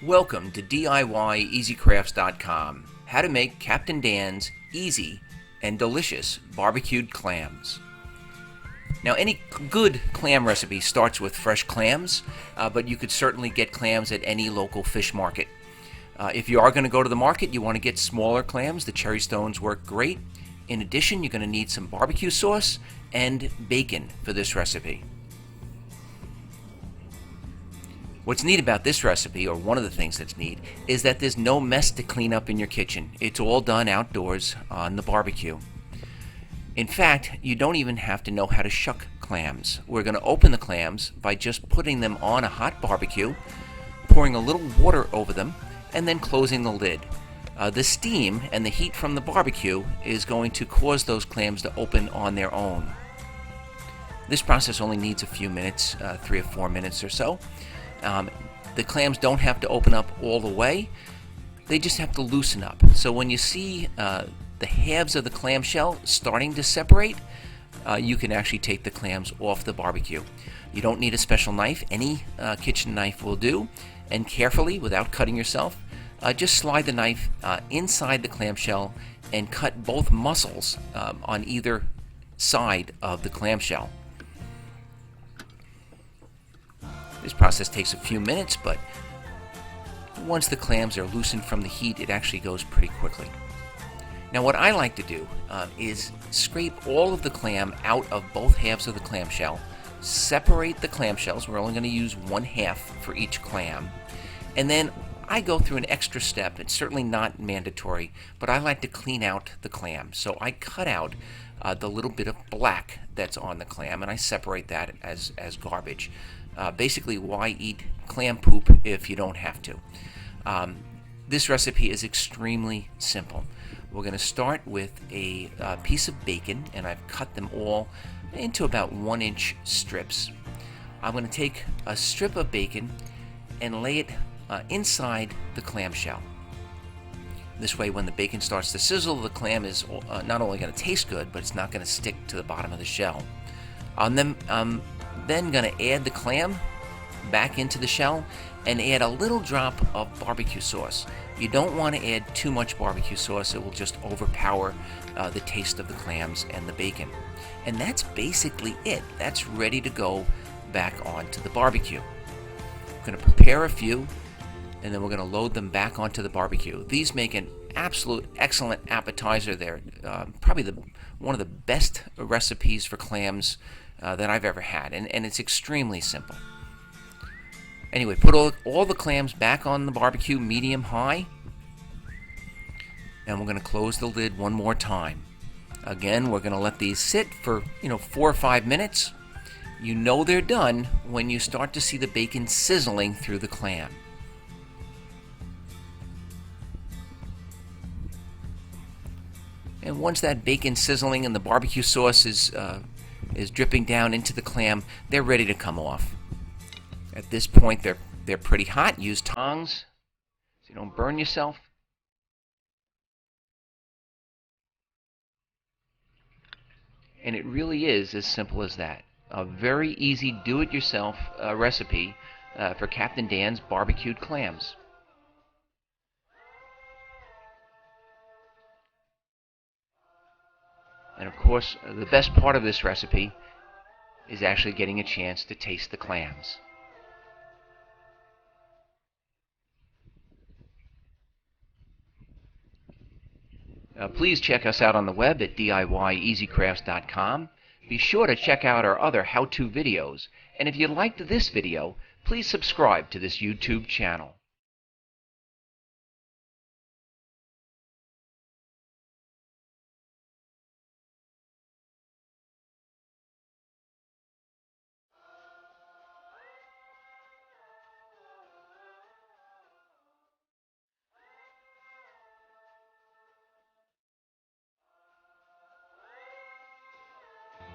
Welcome to DIYEasyCrafts.com. How to make Captain Dan's easy and delicious barbecued clams. Now, any good clam recipe starts with fresh clams, but you could certainly get clams at any local fish market. If you are going to go to the market, you want to get smaller clams. The cherry stones work great. In addition, you're going to need some barbecue sauce and bacon for this recipe. What's neat about this recipe, or one of the things that's neat, is that there's no mess to clean up in your kitchen. It's all done outdoors on the barbecue. In fact, you don't even have to know how to shuck clams. We're going to open the clams by just putting them on a hot barbecue, pouring a little water over them, and then closing the lid. The steam and the heat from the barbecue is going to cause those clams to open on their own. This process only needs a few minutes, 3 or 4 minutes or so. The clams don't have to open up all the way, they just have to loosen up. So when you see the halves of the clamshell starting to separate, you can actually take the clams off the barbecue. You don't need a special knife, any kitchen knife will do, and carefully, without cutting yourself, just slide the knife inside the clamshell and cut both muscles on either side of the clamshell. This process takes a few minutes, but once the clams are loosened from the heat, it actually goes pretty quickly. Now, what I like to do is scrape all of the clam out of both halves of the clamshell, separate the clamshells. We're only going to use 1/2 for each clam, and then I go through an extra step. It's certainly not mandatory, but I like to clean out the clam. So I cut out the little bit of black that's on the clam, and I separate that as garbage. Basically, why eat clam poop if you don't have to? This recipe is extremely simple. We're going to start with a piece of bacon, and I've cut them all into about 1-inch strips. I'm going to take a strip of bacon and lay it inside the clamshell. This way, when the bacon starts to sizzle, the clam is not only going to taste good, but it's not going to stick to the bottom of the shell. I'm then going to add the clam back into the shell and add a little drop of barbecue sauce. You don't want to add too much barbecue sauce. It will just overpower the taste of the clams and the bacon. And that's basically it. That's ready to go back onto the barbecue. I'm going to prepare a few, and then we're going to load them back onto the barbecue. These make an absolute excellent appetizer. They're probably one of the best recipes for clams that I've ever had, and it's extremely simple. Anyway, put all the clams back on the barbecue, medium-high, and we're going to close the lid one more time. Again, we're going to let these sit for 4 or 5 minutes. You know they're done when you start to see the bacon sizzling through the clam. And once that bacon sizzling and the barbecue sauce is dripping down into the clam, they're ready to come off. At this point, they're pretty hot. Use tongs so you don't burn yourself. And it really is as simple as that. A very easy do-it-yourself recipe for Captain Dan's barbecued clams. And of course, the best part of this recipe is actually getting a chance to taste the clams. Please check us out on the web at DIYEasyCrafts.com. Be sure to check out our other how-to videos. And if you liked this video, please subscribe to this YouTube channel.